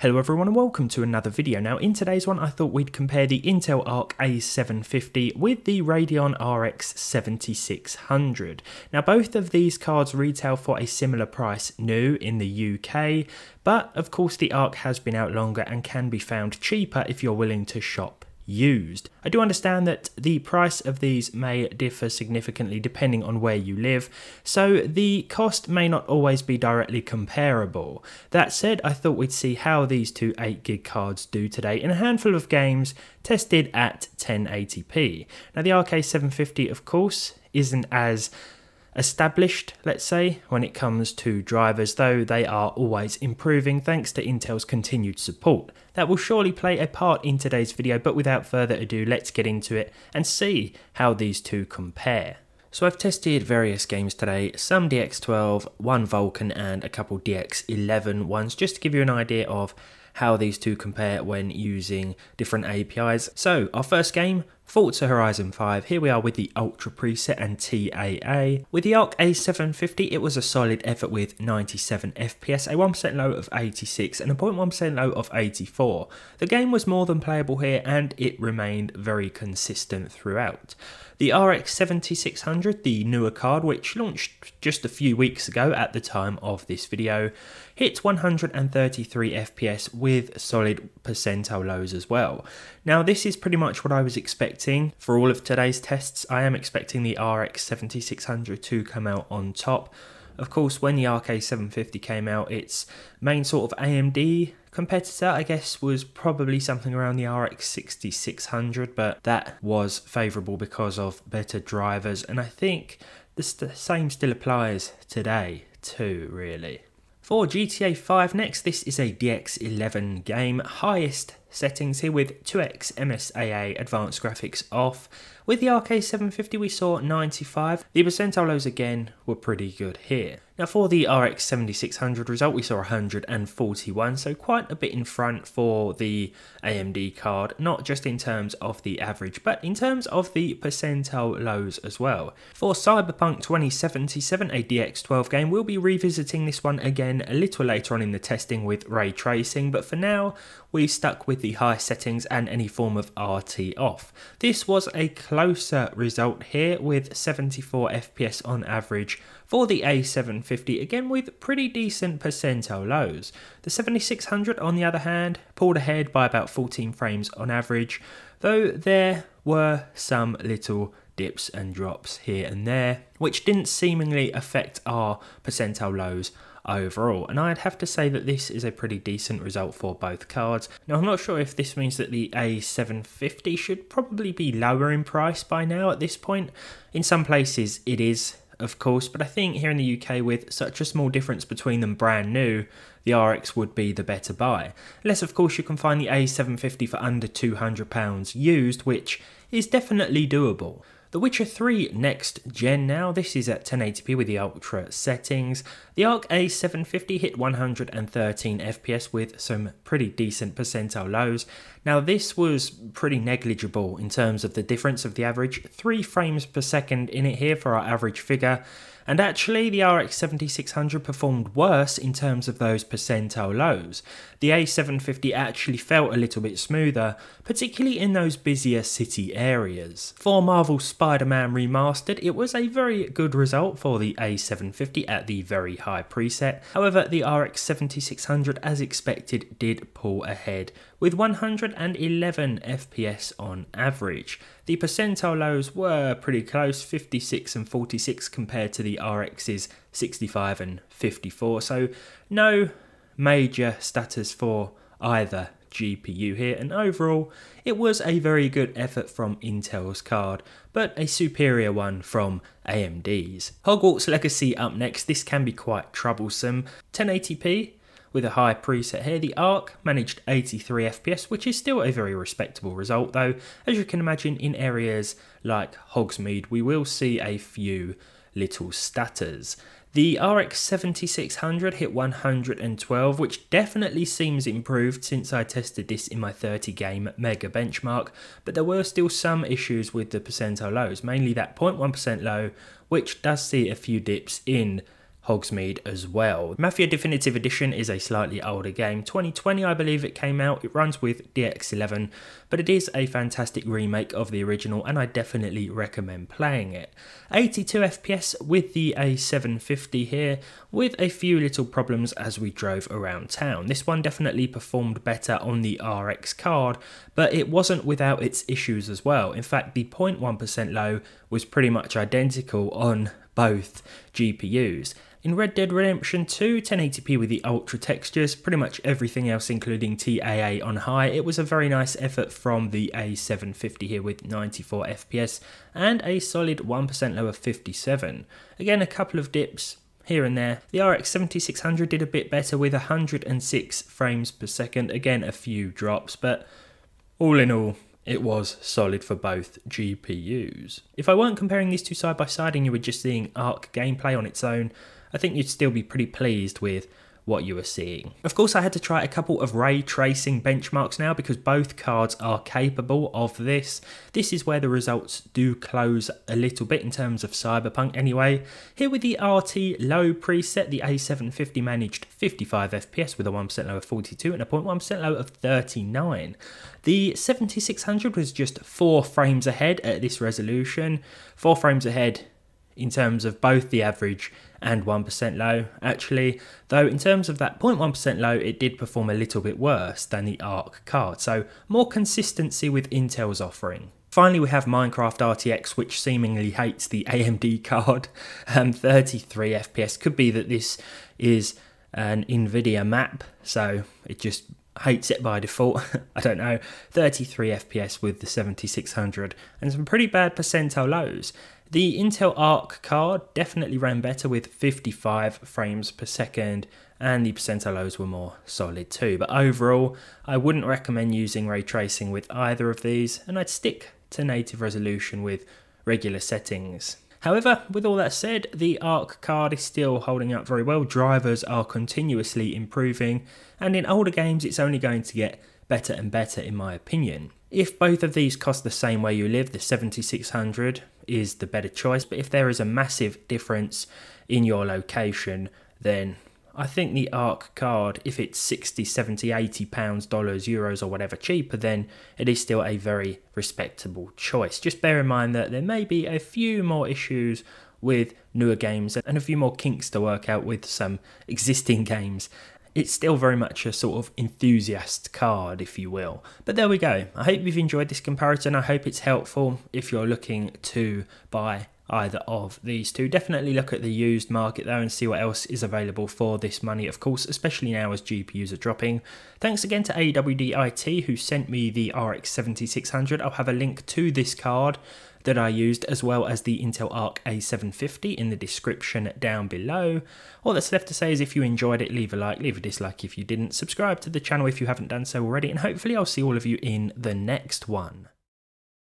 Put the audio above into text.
Hello everyone and welcome to another video. Now in today's one I thought we'd compare the Intel Arc A750 with the Radeon RX 7600. Now both of these cards retail for a similar price new in the UK, but of course the Arc has been out longer and can be found cheaper if you're willing to shop used. I do understand that the price of these may differ significantly depending on where you live, so the cost may not always be directly comparable. That said, I thought we'd see how these two 8GB cards do today in a handful of games tested at 1080p. Now the Arc A750 of course isn't as established, let's say, when it comes to drivers, though they are always improving thanks to Intel's continued support. That will surely play a part in today's video, but without further ado, let's get into it and see how these two compare. So I've tested various games today, some DX12, one Vulkan and a couple DX11 ones, just to give you an idea of how these two compare when using different APIs. So our first game, Forza Horizon 5, here we are with the Ultra preset and TAA. With the Arc A750 it was a solid effort with 97 FPS, a 1% low of 86 and a 0.1% low of 84. The game was more than playable here and it remained very consistent throughout. The RX 7600, the newer card which launched just a few weeks ago at the time of this video, hit 133 FPS with solid percentile lows as well. Now this is pretty much what I was expecting for all of today's tests. I am expecting the RX 7600 to come out on top. Of course, when the Arc A750 came out, its main sort of AMD competitor, I guess, was probably something around the RX 6600, but that was favourable because of better drivers, and I think the same still applies today too, really. For GTA 5 next, this is a DX11 game, highest settings here with 2x MSAA advanced graphics off. With the Arc A750 we saw 95, the percentile lows again were pretty good here. Now for the RX 7600 result we saw 141, so quite a bit in front for the AMD card, not just in terms of the average but in terms of the percentile lows as well. For Cyberpunk 2077, a DX12 game, we'll be revisiting this one again a little later on in the testing with ray tracing, but for now we stuck with the high settings and any form of RT off. This was a closer result here with 74 FPS on average for the A750, again with pretty decent percentile lows. The 7600 on the other hand pulled ahead by about 14 frames on average, though there were some little dips and drops here and there which didn't seemingly affect our percentile lows overall, and I'd have to say that this is a pretty decent result for both cards. Now I'm not sure if this means that the A750 should probably be lower in price by now at this point. In some places it is, of course, but I think here in the UK with such a small difference between them brand new, the RX would be the better buy. Unless of course you can find the A750 for under £200 used, which is definitely doable. The Witcher 3 next gen now, this is at 1080p with the ultra settings. The Arc A750 hit 113 FPS with some pretty decent percentile lows. Now this was pretty negligible in terms of the difference of the average, 3 frames per second in it here for our average figure. And actually the RX 7600 performed worse in terms of those percentile lows. The A750 actually felt a little bit smoother, particularly in those busier city areas. For Marvel Spider-Man Remastered, it was a very good result for the A750 at the very high preset. However, the RX 7600 as expected did pull ahead with 111 FPS on average. The percentile lows were pretty close, 56 and 46 compared to the RX's 65 and 54, so no major stutters for either GPU here, and overall it was a very good effort from Intel's card, but a superior one from AMD's. Hogwarts Legacy up next. This can be quite troublesome. 1080p with a high preset here. The Arc managed 83 FPS, which is still a very respectable result, though as you can imagine in areas like Hogsmeade we will see a few little stutters. The RX 7600 hit 112, which definitely seems improved since I tested this in my 30 game mega benchmark, but there were still some issues with the percentile lows, mainly that 0.1% low, which does see a few dips in Hogsmeade as well. Mafia Definitive Edition is a slightly older game, 2020 I believe it came out. It runs with DX11, but it is a fantastic remake of the original and I definitely recommend playing it. 82 FPS with the A750 here, with a few little problems as we drove around town. This one definitely performed better on the RX card, but it wasn't without its issues as well. In fact, the 0.1% low was pretty much identical on both GPUs. In Red Dead Redemption 2, 1080p with the ultra textures, pretty much everything else including TAA on high, it was a very nice effort from the A750 here with 94 FPS and a solid 1% low of 57. Again, a couple of dips here and there. The RX 7600 did a bit better with 106 frames per second, again a few drops, but all in all, it was solid for both GPUs. If I weren't comparing these two side by side and you were just seeing ARC gameplay on its own, I think you'd still be pretty pleased with what you were seeing. Of course, I had to try a couple of ray tracing benchmarks now because both cards are capable of this. This is where the results do close a little bit in terms of Cyberpunk anyway. Here with the RT low preset, the A750 managed 55 FPS with a 1% low of 42 and a 0.1% low of 39. The 7600 was just 4 frames ahead at this resolution, 4 frames ahead in terms of both the average and 1% low actually, though in terms of that 0.1% low it did perform a little bit worse than the ARC card, so more consistency with Intel's offering. Finally we have Minecraft RTX, which seemingly hates the AMD card, 33 FPS. Could be that this is an Nvidia map, so it just hates it by default. I don't know. 33 FPS with the 7600 and some pretty bad percentile lows. The Intel Arc card definitely ran better with 55 frames per second and the percentile lows were more solid too. But overall, I wouldn't recommend using ray tracing with either of these and I'd stick to native resolution with regular settings. However, with all that said, the ARC card is still holding up very well. Drivers are continuously improving and in older games it's only going to get better and better in my opinion. If both of these cost the same where you live, the 7600 is the better choice, but if there is a massive difference in your location, then I think the ARC card, if it's 60, 70, 80 pounds, dollars, euros or whatever cheaper, then it is still a very respectable choice. Just bear in mind that there may be a few more issues with newer games and a few more kinks to work out with some existing games. It's still very much a sort of enthusiast card, if you will. But there we go. I hope you've enjoyed this comparison. I hope it's helpful if you're looking to buy either of these two. Definitely look at the used market though and see what else is available for this money, of course, especially now as GPUs are dropping. Thanks again to AWDIT who sent me the RX 7600. I'll have a link to this card that I used as well as the Intel Arc A750 in the description down below. All that's left to say is if you enjoyed it, leave a like, leave a dislike if you didn't, subscribe to the channel if you haven't done so already, and hopefully I'll see all of you in the next one.